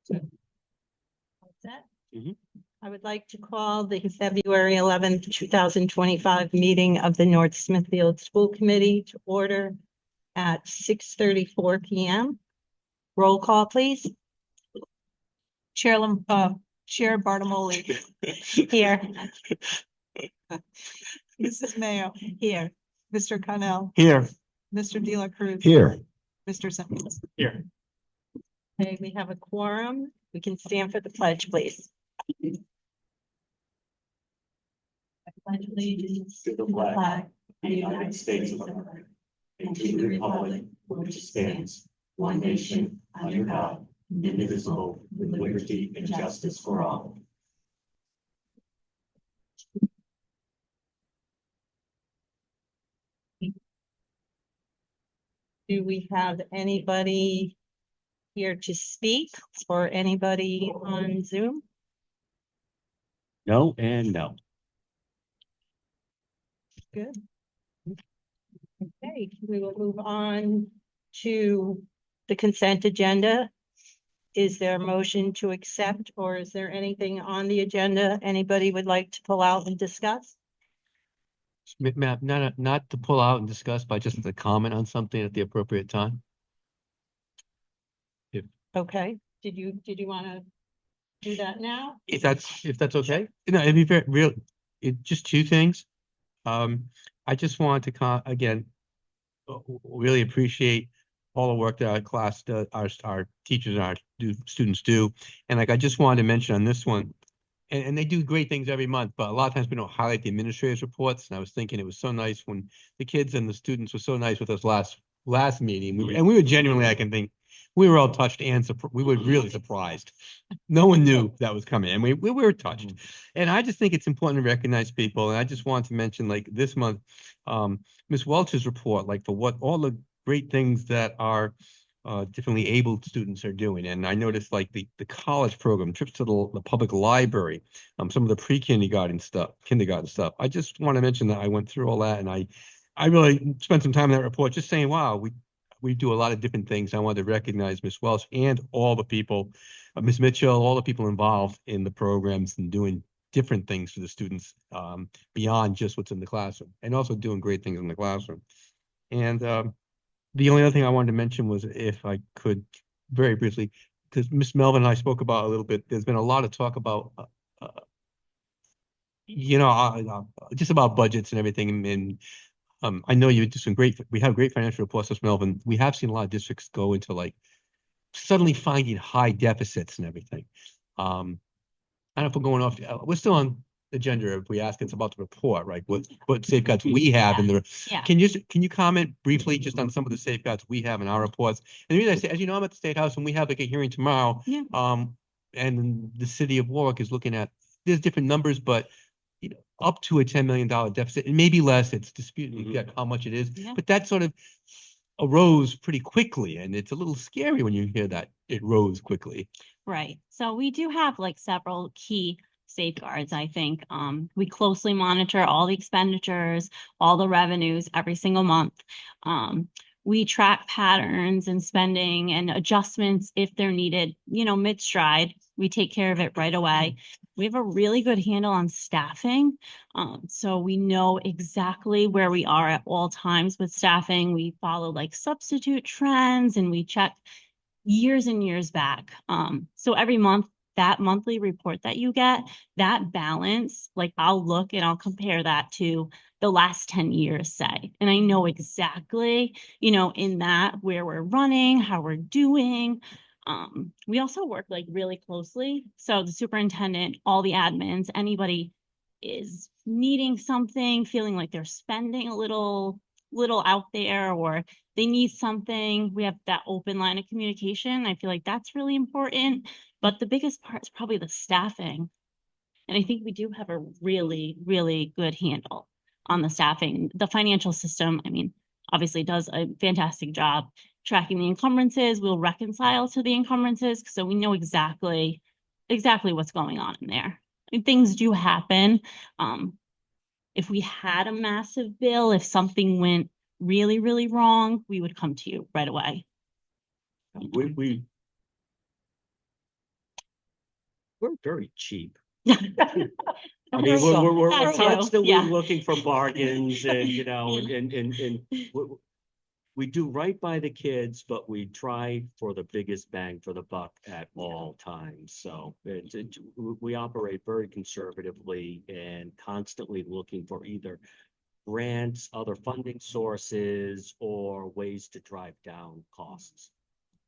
Set. Mhm. I would like to call the February 11th, 2025 meeting of the North Smithfield School Committee to order at 6:34 p.m. Roll call, please. Chair Bartimoli. Here. Mrs. Mayo. Here. Mr. Connell. Here. Mr. De La Cruz. Here. Mr. Simmons. Here. Okay, we have a quorum. We can stand for the pledge, please. I pledge allegiance to the flag of the United States of America, and to the republic for which it stands, one nation, under God, indivisible, with liberty and justice for all. Do we have anybody here to speak or anybody on Zoom? No and no. Good. Okay, we will move on to the consent agenda. Is there a motion to accept, or is there anything on the agenda anybody would like to pull out and discuss? Ma'am, not to pull out and discuss, but just to comment on something at the appropriate time. Okay, did you want to do that now? If that's okay. No, it'd be very real. Just two things. I just wanted to again really appreciate all the work that our class does, our teachers and our students do. And like I just wanted to mention on this one, and they do great things every month, but a lot of times we don't highlight the administrators' reports. And I was thinking it was so nice when the kids and the students were so nice with us last meeting. We were genuinely, I can think, we were all touched and we were really surprised. No one knew that was coming, and we were touched. And I just think it's important to recognize people. And I just want to mention, like this month, Ms. Welch's report, like for what all the great things that our differently abled students are doing. And I noticed like the college program, trips to the public library, some of the kindergarten stuff. I just want to mention that I went through all that, and I really spent some time in that report just saying, wow, we do a lot of different things. I wanted to recognize Ms. Welch and all the people, Ms. Mitchell, all the people involved in the programs and doing different things for the students beyond just what's in the classroom, and also doing great things in the classroom. And the only other thing I wanted to mention was, if I could very briefly, because Ms. Melvin and I spoke about a little bit, there's been a lot of talk about, just about budgets and everything. And I know you do we have great financial reports, Ms. Melvin. We have seen a lot of districts go into like suddenly finding high deficits and everything. I don't know if we're going off, we're still on the agenda. If we ask, it's about the report, right? What safeguards we have in the, can you comment briefly just on some of the safeguards we have in our reports? And the reason I say, as you know, I'm at the State House and we have like a hearing tomorrow. And the city of Warwick is looking at, there's different numbers, but up to a $10 million deficit, and maybe less. It's disputed how much it is, but that sort of arose pretty quickly, and it's a little scary when you hear that it rose quickly. Right. So we do have like several key safeguards, I think. We closely monitor all the expenditures, all the revenues every single month. We track patterns and spending and adjustments if they're needed, mid-stride. We take care of it right away. We have a really good handle on staffing. So we know exactly where we are at all times with staffing. We follow like substitute trends, and we check years and years back. So every month, that monthly report that you get, that balance, like I'll look and I'll compare that to the last 10 years, say, and I know exactly, in that where we're running, how we're doing. We also work like really closely. So the superintendent, all the admins, anybody is needing something, feeling like they're spending a little out there, or they need something, we have that open line of communication. I feel like that's really important. But the biggest part is probably the staffing. And I think we do have a really, really good handle on the staffing. The financial system, obviously does a fantastic job tracking the encumbrances. We'll reconcile to the encumbrances, so we know exactly what's going on in there. And things do happen. If we had a massive bill, if something went really, really wrong, we would come to you right away. we're very cheap. I I mean, we're That too, constantly yeah. looking for bargains and, Yeah. and we do right by the kids, but we try for the biggest bang for the buck at all times. So we operate very conservatively and constantly looking for either grants, other funding sources, or ways to drive down costs.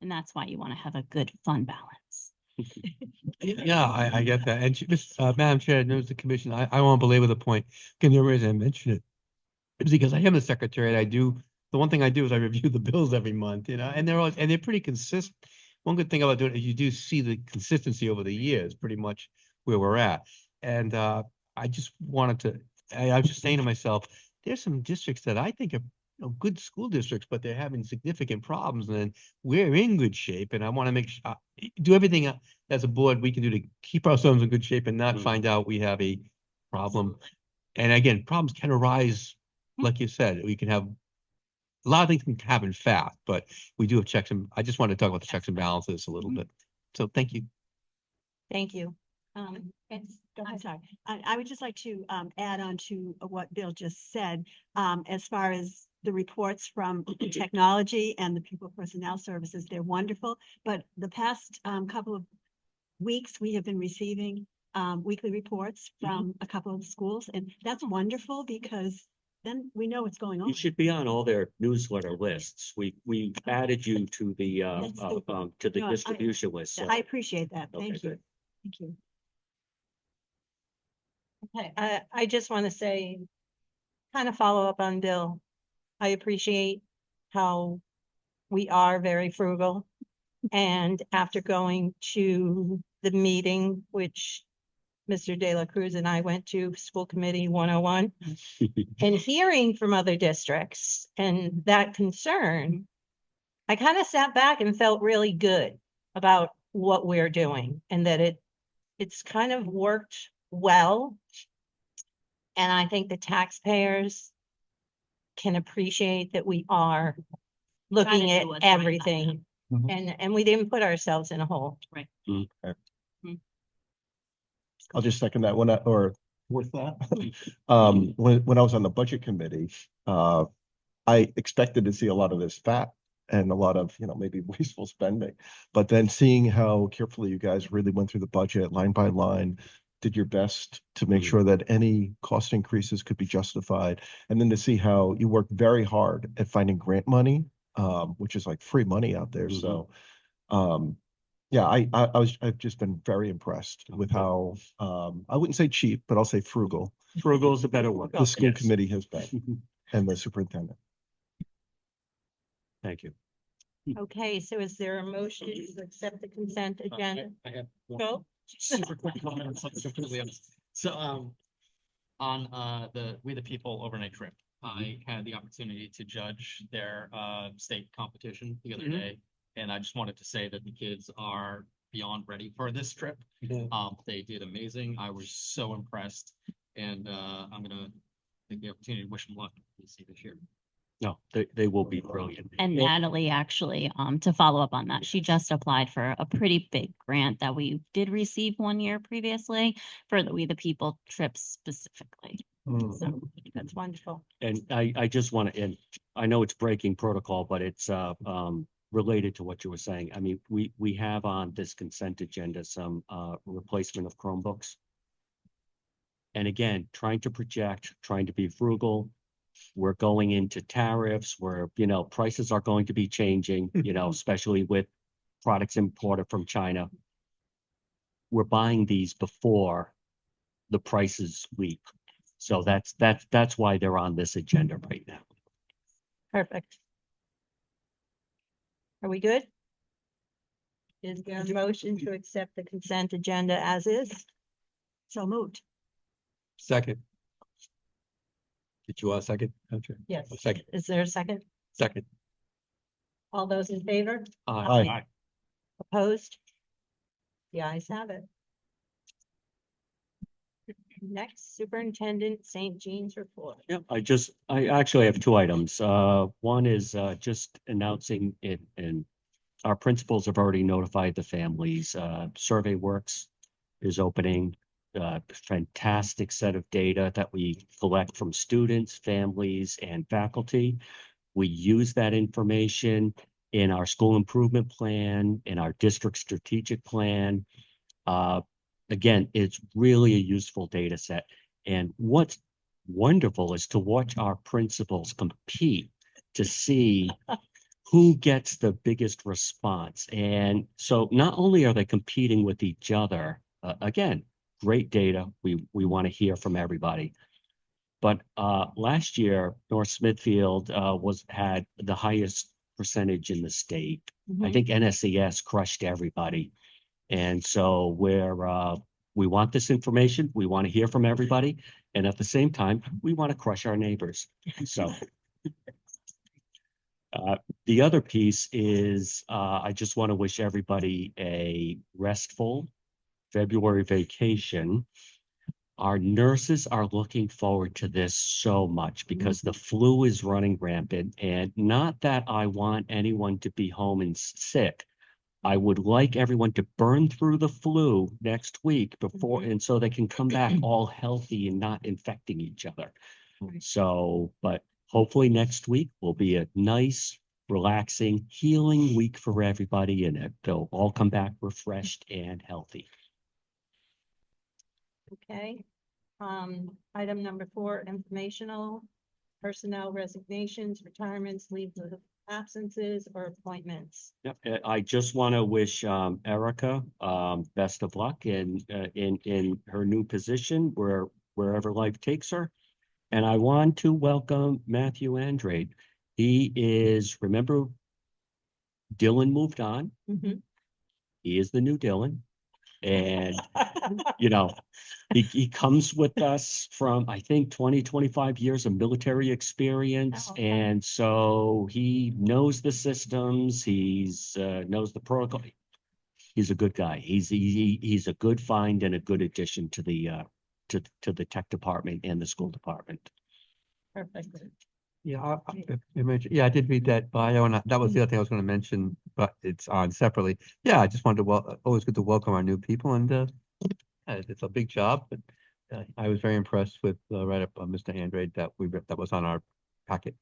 And that's why you want to have a good fund balance. Yeah, I get that. And Madam Chair, knows the commission, I won't belabor the point. Can the reason I mention it is because I am the secretary and the one thing I do is I review the bills every month, and they're pretty consistent. One good thing about doing it is you do see the consistency over the years, pretty much where we're at. And I just wanted to, I was just saying to myself, there's some districts that I think are good school districts, but they're having significant problems, and we're in good shape. And I want to make sure, do everything as a board we can do to keep ourselves in good shape and not find out we have a problem. And again, problems can arise, like you said, we can have a lot of things can happen fast, but we do have checks and I just want to talk about the checks and balances a little bit. So thank you. Thank you. I'm sorry. I would just like to add on to what Bill just said, as far as the reports from technology and the people personnel services, they're wonderful. But the past couple of weeks, we have been receiving weekly reports from a couple of schools, and that's wonderful because then we know what's going on. You should be on all their newsletter lists. We added you to the No, distribution list. So. I appreciate that. Okay, Thank you. good. Thank you. Okay, I just want to say, kind of follow up on Bill. I appreciate how we are very frugal. And after going to the meeting, which Mr. De La Cruz and I went to, School Committee 101, and hearing from other districts and that concern, I kind of sat back and felt really good about what we're doing and that it's kind of worked well. And I think the taxpayers can appreciate that we are looking do at what's right by everything. Mhm. And we didn't put ourselves in a hole. I'll just second that one, or with that. When I was on the budget committee, I expected to see a lot of this fat and a lot of, maybe wasteful spending. But then seeing how carefully you guys really went through the budget line by line, did your best to make sure that any cost increases could be justified. And then to see how you worked very hard at finding grant money, which is like free money out there. So, yeah, I've just been very impressed with how, I wouldn't say cheap, but I'll say frugal. Frugal is a better word. The school Yes. committee has been, and the superintendent. Thank you. Okay, so is there a motion to accept the consent agenda? I have Go. super quick comment on something completely else. So, on the We the People overnight trip, I had the opportunity to judge their state competition the other day, and I just wanted to say that the kids are beyond ready for this trip. They did amazing. I was so impressed, and I'm gonna take the opportunity to wish them luck. We'll see this year. No, they will be brilliant. And Natalie actually, to follow up on that, she just applied for a pretty big grant that we did receive 1 year previously for the We the People trip specifically. So That's wonderful. And I just want to, and I know it's breaking protocol, but it's related to what you were saying. I mean, we have on this consent agenda some replacement of Chromebooks. And again, trying to project, trying to be frugal. We're going into tariffs where, prices are going to be changing, especially with products imported from China. We're buying these before the prices leap. So that's why they're on this agenda right now. Perfect. Are we good? Is there a motion to accept the consent agenda as is? So moved. Second. Did you want a second? Okay. Yes. Second. Is there a second? Second. All those in favor? Aye. Opposed? The ayes have it. Next, Superintendent St. Jean's report. Yeah, I actually have 2 items. One is just announcing it, and our principals have already notified the families. Survey Works is opening. Fantastic set of data that we collect from students, families, and faculty. We use that information in our school improvement plan, in our district strategic plan. Again, it's really a useful data set. And what's wonderful is to watch our principals compete to see who gets the biggest response. And so not only are they competing with each other, again, great data. We want to hear from everybody. But last year, North Smithfield had the highest percentage in the state. I think NSES crushed everybody. And so we want this information. We want to hear from everybody. And at the same time, we want to crush our neighbors. So the other piece is I just want to wish everybody a restful February vacation. Our nurses are looking forward to this so much because the flu is running rampant. And not that I want anyone to be home and sick. I would like everyone to burn through the flu next week before, and so they can come back all healthy and not infecting each other. So, but hopefully next week will be a nice, relaxing, healing week for everybody, and they'll all come back refreshed and healthy. Okay. Item number 4, informational, personnel resignations, retirements, leaves of absences, or appointments. Yep. I just want to wish Erica best of luck in her new position wherever life takes her. And I want to welcome Matthew Andrade. Remember, Dylan moved on. He is the new Dylan. And, he comes with us from, I think, 25 years of military experience. Okay. And so he knows the systems, knows the protocol. He's a good guy. He's a good find and a good addition to the tech department and the school department. Perfect. Yeah, I did read that bio, and that was the other thing I was going to mention, but it's on separately. Yeah, I just wanted to always good to welcome our new people, and it's a big job. But I was very impressed with right up Mr. Andrade that was on our packet.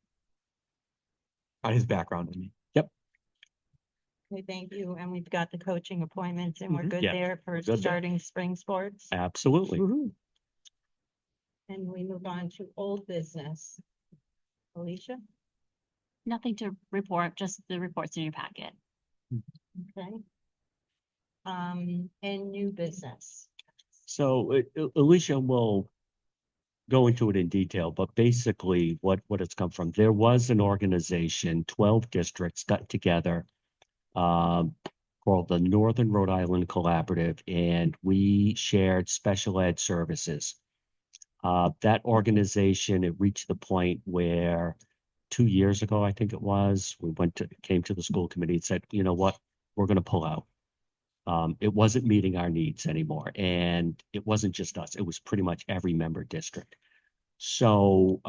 On his background, I mean. Yep. Okay, thank you. And we've got the coaching appointments, and we're good Yeah, there for good there. starting spring sports. Absolutely. And we move on to old business. Alicia? Nothing to report, just the reports in your packet. Okay. And new business. So Alicia will go into it in detail, but basically what it's come from, there was an organization, 12 districts got together called the Northern Rhode Island Collaborative, and we shared special ed services. That organization, it reached the point where 2 years ago, I think it was, came to the school committee and said, you know what, we're going to pull out. It wasn't meeting our needs anymore. And it wasn't just us, it was pretty much every member district. So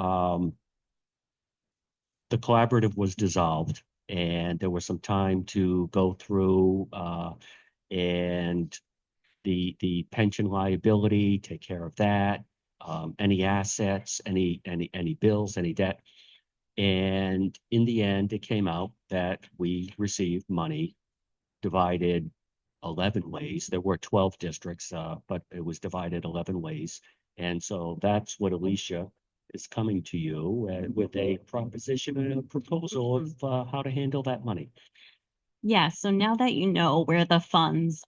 the collaborative was dissolved, and there was some time to go through and the pension liability, take care of that, any assets, any bills, any debt. And in the end, it came out that we received money divided 11 ways. There were 12 districts, but it was divided 11 ways. And so that's what Alicia is coming to you with a proposition and a proposal of how to handle that money. Yeah, so now that you know where the funds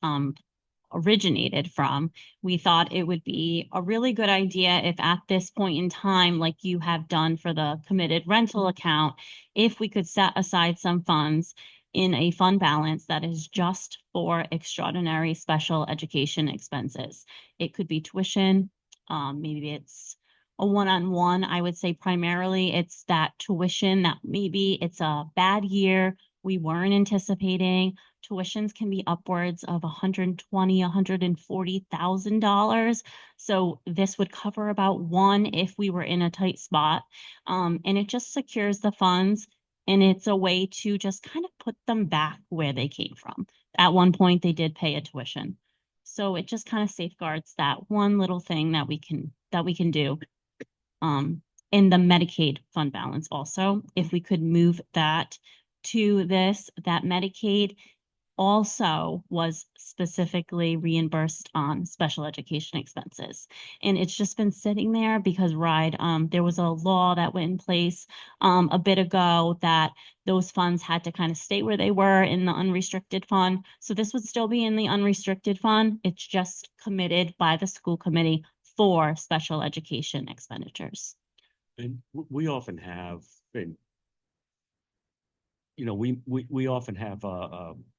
originated from, we thought it would be a really good idea if at this point in time, like you have done for the committed rental account, if we could set aside some funds in a fund balance that is just for extraordinary special education expenses. It could be tuition, maybe it's a one-on-one. I would say primarily it's that tuition that maybe it's a bad year, we weren't anticipating. Tuitions can be upwards of $120,000, $140,000. So this would cover about one if we were in a tight spot. And it just secures the funds, and it's a way to just kind of put them back where they came from. At one point, they did pay a tuition. So it just kind of safeguards that one little thing that we can do. In the Medicaid fund balance also, if we could move that to this, that Medicaid also was specifically reimbursed on special education expenses. And it's just been sitting there because there was a law that went in place a bit ago that those funds had to kind of stay where they were in the unrestricted fund. So this would still be in the unrestricted fund. It's just committed by the school committee for special education expenditures. And we often have, and we often have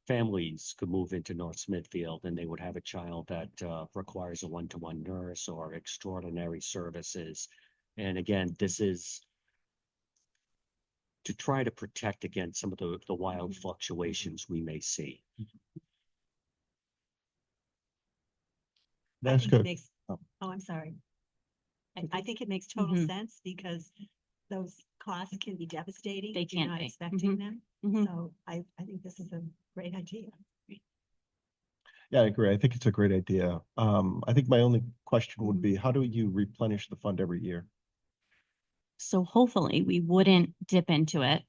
families could move into North Smithfield and they would have a child that requires a one-to-one nurse or extraordinary services. And again, this is to try to protect against some of the wild fluctuations we may see. That's think it good. makes- Oh. Oh, I'm sorry. I think it makes total Mhm. sense because those costs can be devastating. They if you're can not be. expecting them. Mhm. So I think this is a great idea. Yeah, I agree. I think it's a great idea. I think my only question would be, how do you replenish the fund every year? So hopefully we wouldn't dip into it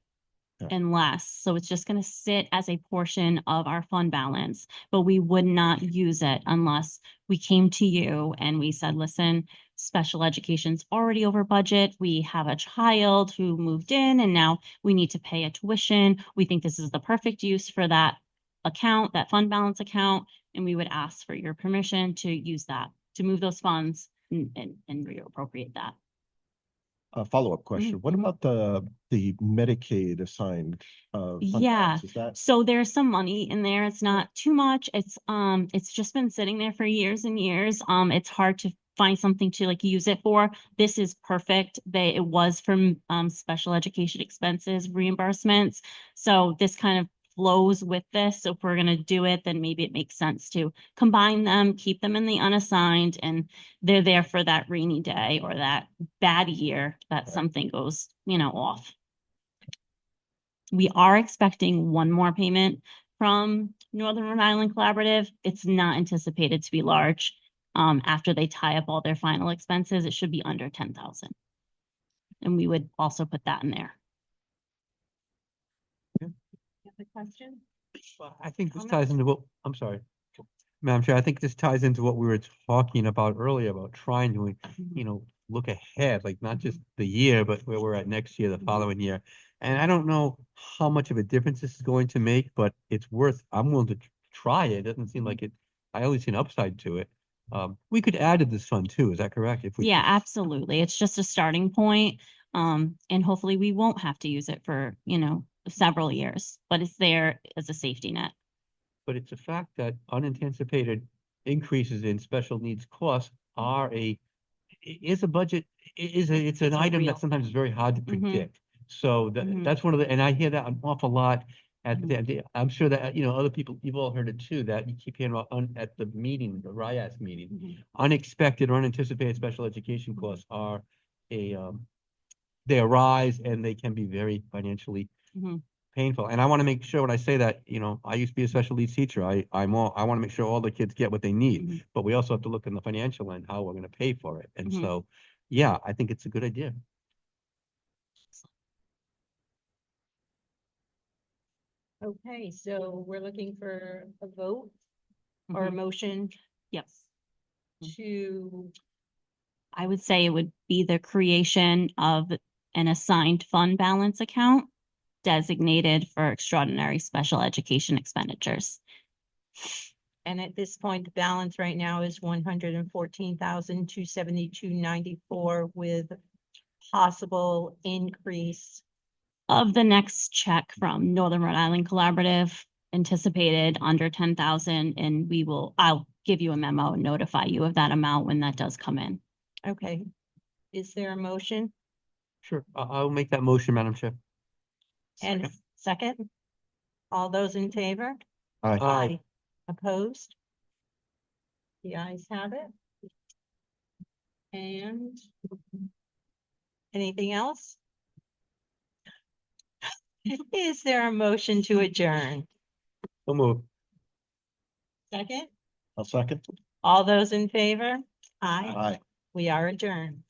Yeah. unless, so it's just going to sit as a portion of our fund balance, but we would not use it unless we came to you and we said, listen, special education's already over budget. We have a child who moved in and now we need to pay a tuition. We think this is the perfect use for that account, that fund balance account. And we would ask for your permission to use that, to move those funds and reappropriate that. A follow-up question. What mhm. about the Medicaid assigned fund Yeah. balance? Is that, So there's some money in there. It's not too much. It's just been sitting there for years and years. It's hard to find something to like use it for. This is perfect. It was from special education expenses reimbursements. So this kind of flows with this. So if we're gonna do it, then maybe it makes sense to combine them, keep them in the unassigned, and they're there for that rainy day or that bad year that something goes, off. We are expecting one more payment from Northern Rhode Island Collaborative. It's not anticipated to be large. After they tie up all their final expenses, it should be under 10,000. And we would also put that in there. Have a question? Well, I think this Comment? ties into what, I'm sorry, Madam Chair, I think this ties into what we were talking about earlier about trying to, look ahead, like not just the year, but where we're at next year, the following year. And I don't know how much of a difference this is going to make, but I'm willing to try it. It doesn't seem like it, I only see an upside to it. We could add to this fund too, is that correct? If we Yeah, absolutely. It's just a starting point. And hopefully we won't have to use it for, several years, but it's there as a safety net. But it's a fact that unanticipated increases in special needs costs are is a budget, it's an It's a item real that sometimes is very hard to Mhm. predict. So Mhm. that's one of the, and I hear that an awful lot I'm sure that, other people, you've all heard it too, that you keep hearing about at the meeting, the RIAS meeting. Mhm. Unexpected or unanticipated special education costs are they arise and they can be very financially Mhm. painful. And I want to make sure when I say that, I used to be a special needs teacher. I want to make sure all the kids get what they need, Mhm. but we also have to look in the financial end, how we're going to pay for it. And Mhm. so, yeah, I think it's a good idea. Okay, so we're looking for a vote or a Mhm. motion Yes. to, I would say it would be the creation of an assigned fund balance account designated for extraordinary special education expenditures. and at this point, the balance right now is 114,272.94 with possible increase. Of the next check from Northern Rhode Island Collaborative anticipated under 10,000, and I'll give you a memo and notify you of that amount when that does come in. Okay. Is there a motion? Sure. I'll make that motion, Madam Chair. And second? All those in favor? Aye. Opposed? The ayes have it. And anything else? Is there a motion to adjourn? So move. Second? I'll second. All those in favor? Aye. Aye. We are adjourned.